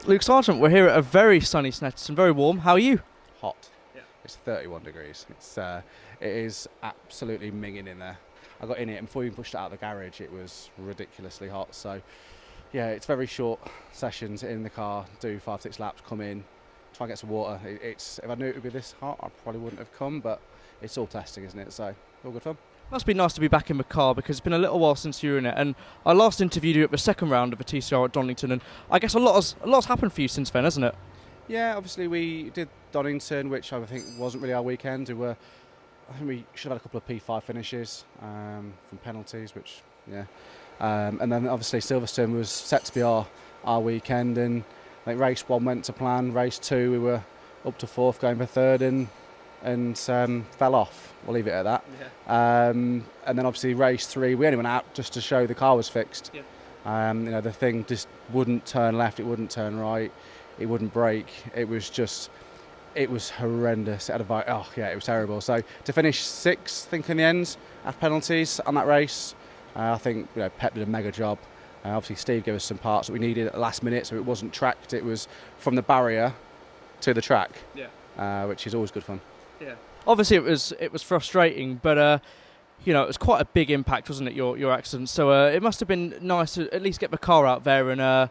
Luke Sargeant, we're here at a very sunny Snetterton, very warm. How are you? Hot. Yeah. It's 31 degrees. It is absolutely minging in there. I got in it and before we pushed it out of the garage, it was ridiculously hot. So, yeah, it's very short sessions in the car. Do 5-6 laps, come in, try and get some water. If I knew it would be this hot, I probably wouldn't have come. But it's all testing, isn't it? So, all good fun. Must be nice to be back in the car because it's been a little while since you were in it. And I last interviewed you at the second round of the TCR at Donington, and I guess a lot's happened for you since then, hasn't it? Yeah, obviously we did Donington, which I think wasn't really our weekend. I think we should have had a couple of P5 finishes from penalties, which, yeah. And then obviously Silverstone was set to be our weekend, and I think race 1 went to plan. Race 2 we were up to 4th, going for 3rd, and fell off. We'll leave it at that. Yeah. And then obviously race 3 we only went out just to show the car was fixed. Yeah. The thing just wouldn't turn left, it wouldn't turn right, it wouldn't brake. It was horrendous. It was terrible. So to finish 6th, I think in the end, after penalties on that race, I think Pep did a mega job. Obviously Steve gave us some parts that we needed at the last minute, so it wasn't tracked. It was from the barrier to the track. Yeah. Which is always good fun. Yeah. Obviously it was frustrating, but it was quite a big impact, wasn't it? Your accident. So it must have been nice to at least get the car out there and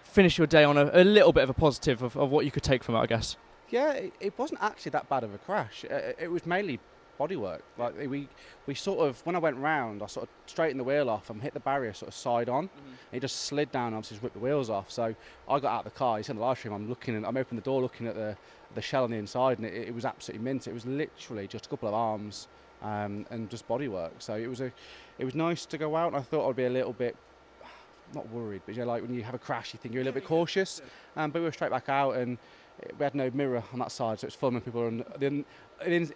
finish your day on a little bit of a positive of what you could take from it, I guess. Yeah, it wasn't actually that bad of a crash. It was mainly bodywork. Like we sort of, when I went round, I sort of straightened the wheel off and hit the barrier sort of side on. Mm-hmm. And it just slid down and obviously just ripped the wheels off. So I got out of the car. You see on the live stream, I'm opening the door looking at the shell on the inside, and it was absolutely mint. It was literally just a couple of arms and just bodywork. So it was nice to go out, and I thought I'd be a little bit, not worried, but like when you have a crash, you think you're a little bit cautious. But we were straight back out, and we had no mirror on that side, so it's fun when people are on the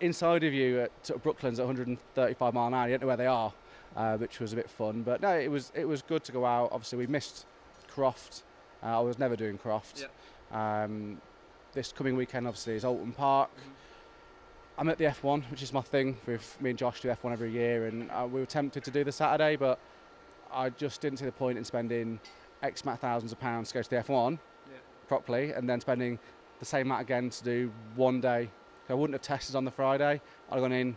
inside of you at sort of Brooklands at 135 mile an hour. You don't know where they are, which was a bit fun. But no, it was good to go out. Obviously, we missed Croft. I was never doing Croft. Yeah. This coming weekend, obviously, is Alton Park. Mm-hmm. I'm at the F1, which is my thing. Me and Josh do F1 every year, and we were tempted to do the Saturday, but I just didn't see the point in spending X amount of thousands of pounds to go to the F1 properly, and then spending the same amount again to do one day. So I wouldn't have tested on the Friday. I'd have gone in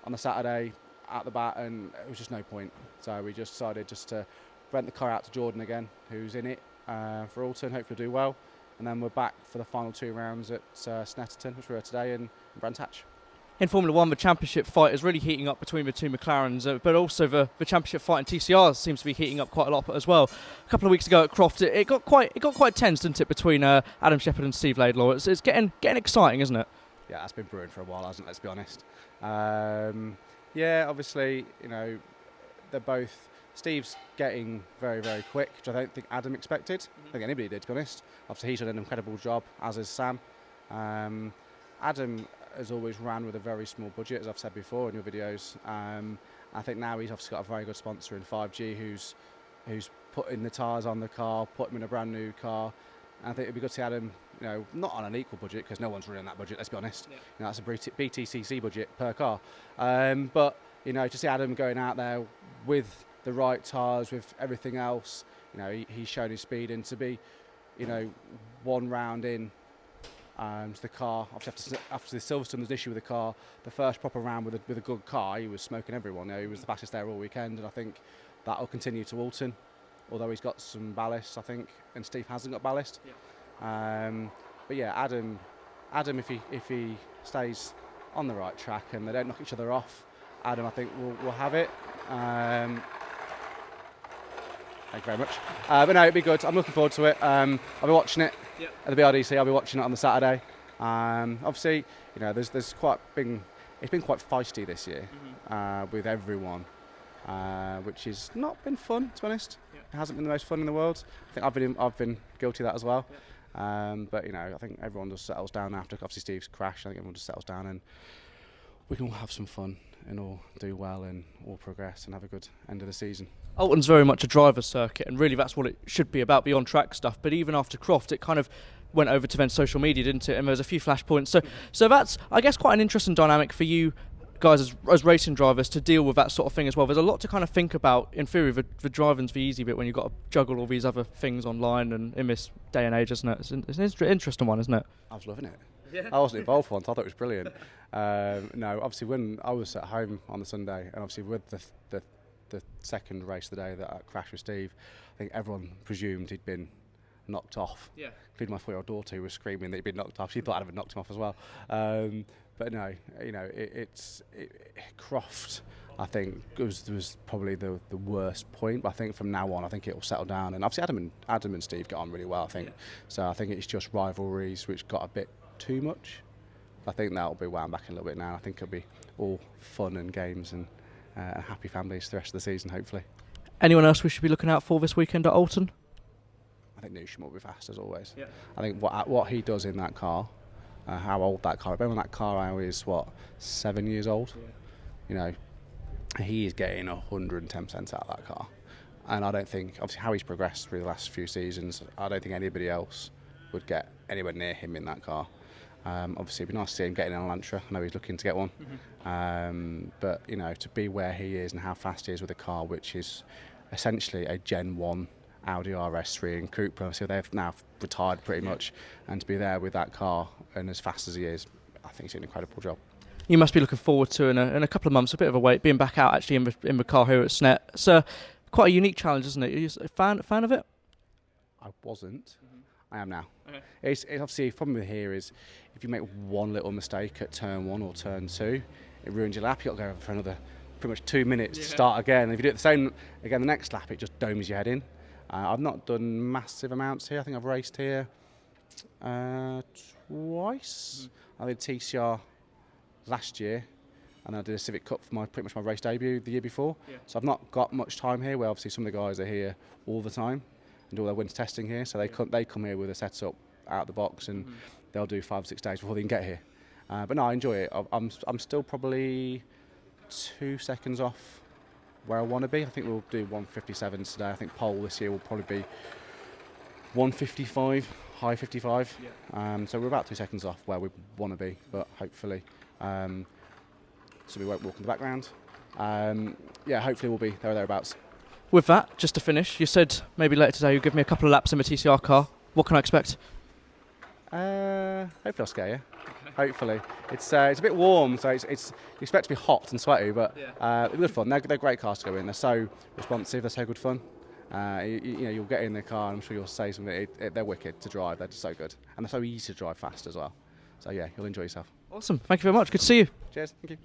on the Saturday at the bat, and it was just no point. So we just decided just to rent the car out to Jordan again, who's in it for Alton. Hopefully do well, and then we're back for the final 2 rounds at Snetterton, which we were today, and Brands Hatch. In Formula 1, the championship fight is really heating up between the two McLarens, but also the championship fight in TCR seems to be heating up quite a lot as well. A couple of weeks ago at Croft, it got quite tense, didn't it, between Adam Shepherd and Steve Laidlaw? It's getting exciting, isn't it? Yeah, that's been brewing for a while, hasn't it? Let's be honest. Yeah, obviously, they're both. Steve's getting very, very quick, which I don't think Adam expected. Mm-hmm. I don't think anybody did, to be honest. Obviously, he's done an incredible job, as has Sam. Adam has always ran with a very small budget, as I've said before in your videos. I think now he's obviously got a very good sponsor in 5G who's putting the tyres on the car, put him in a brand new car. And I think it'd be good to see Adam, not on an equal budget, because no one's running that budget, let's be honest. Yeah. That's a BTCC budget per car. But to see Adam going out there with the right tyres, with everything else, he's shown his speed, and to be, 1 round in to the car. Obviously, after the Silverstone, there was an issue with the car. The first proper round with a good car, he was smoking everyone. He was the fastest there all weekend, and I think that will continue to Alton. Although he's got some ballast, I think, and Steve hasn't got ballast. Yeah. But yeah, Adam, if he stays on the right track and they don't knock each other off, Adam, I think will have it. Thank you very much. But no, it'd be good. I'm looking forward to it. I'll be watching it at the BRDC. I'll be watching it on the Saturday. Obviously, there's it's been quite feisty this year with everyone, which has not been fun, to be honest. Yeah. It hasn't been the most fun in the world. I think I've been guilty of that as well. Yeah. But I think everyone just settles down after obviously Steve's crash. I think everyone just settles down and we can all have some fun and all do well and all progress and have a good end of the season. Alton's very much a driver's circuit, and really that's what it should be about, beyond track stuff. But even after Croft, it kind of went over to then social media, didn't it? And there was a few flashpoints. So that's, I guess, quite an interesting dynamic for you guys as racing drivers to deal with that sort of thing as well. There's a lot to kind of think about. In theory, the driving's the easy bit when you've got to juggle all these other things online and in this day and age, isn't it? It's an interesting one, isn't it? I was loving it. Yeah. I wasn't involved once. I thought it was brilliant. No, obviously when I was at home on the Sunday, and obviously with the second race of the day, that crash with Steve, I think everyone presumed he'd been knocked off. Yeah. Including my 4-year-old daughter, who was screaming that he'd been knocked off. She thought I'd have knocked him off as well. But no, Croft, I think, was probably the worst point. But I think from now on, I think it will settle down. And obviously Adam and Steve get on really well, I think. Yeah. So I think it's just rivalries which got a bit too much. I think that'll be wound back a little bit now. I think it'll be all fun and games and happy families the rest of the season, hopefully. Anyone else we should be looking out for this weekend at Alton? I think Newsham will be fast as always. Yeah. I think what he does in that car, how old that car. Remember that car now is 7 years old. Yeah. You know, he is getting 110% out of that car, and I don't think, obviously how he's progressed through the last few seasons, I don't think anybody else would get anywhere near him in that car. Obviously, it'd be nice to see him getting an Elantra. I know he's looking to get one. Mm-hmm. But, you know, to be where he is and how fast he is with a car, which is essentially a Gen 1 Audi RS3 and Cupra, so they've now retired pretty much, and to be there with that car and as fast as he is, I think it's an incredible job. You must be looking forward to, in a couple of months, a bit of a wait, being back out actually in the car here at Snet. It's quite a unique challenge, isn't it? Are you a fan of it? I wasn't. Mm-hmm. I am now. Okay. It's obviously, the problem here is if you make one little mistake at turn 1 or turn 2, it ruins your lap. You've got to go for another pretty much 2 minutes to start again. And if you do it the same again the next lap, it just domes your head in. I've not done massive amounts here. I think I've raced here twice. I did TCR last year, and I did a Civic Cup for pretty much my race debut the year before. Yeah. So I've not got much time here. Where obviously some of the guys are here all the time and do all their winter testing here. So they come here with a setup out the box, and they'll do 5 or 6 days before they can get here. But no, I enjoy it. I'm still probably 2 seconds off where I want to be. I think we'll do 1:57 today. I think pole this year will probably be 1:55, high 55. Yeah. So we're about 2 seconds off where we want to be, but hopefully, so we won't walk in the background. Hopefully we'll be there or thereabouts. With that, just to finish, you said maybe later today you'll give me a couple of laps in the TCR car. What can I expect? Hopefully I'll scare you. Hopefully. It's a bit warm, so it's you expect to be hot and sweaty, but it's good fun. They're great cars to go in. They're so responsive. They're so good fun. You'll get in the car, and I'm sure you'll say something. They're wicked to drive. They're just so good, and they're so easy to drive fast as well. So yeah, you'll enjoy yourself. Awesome. Thank you very much. Good to see you. Cheers. Thank you.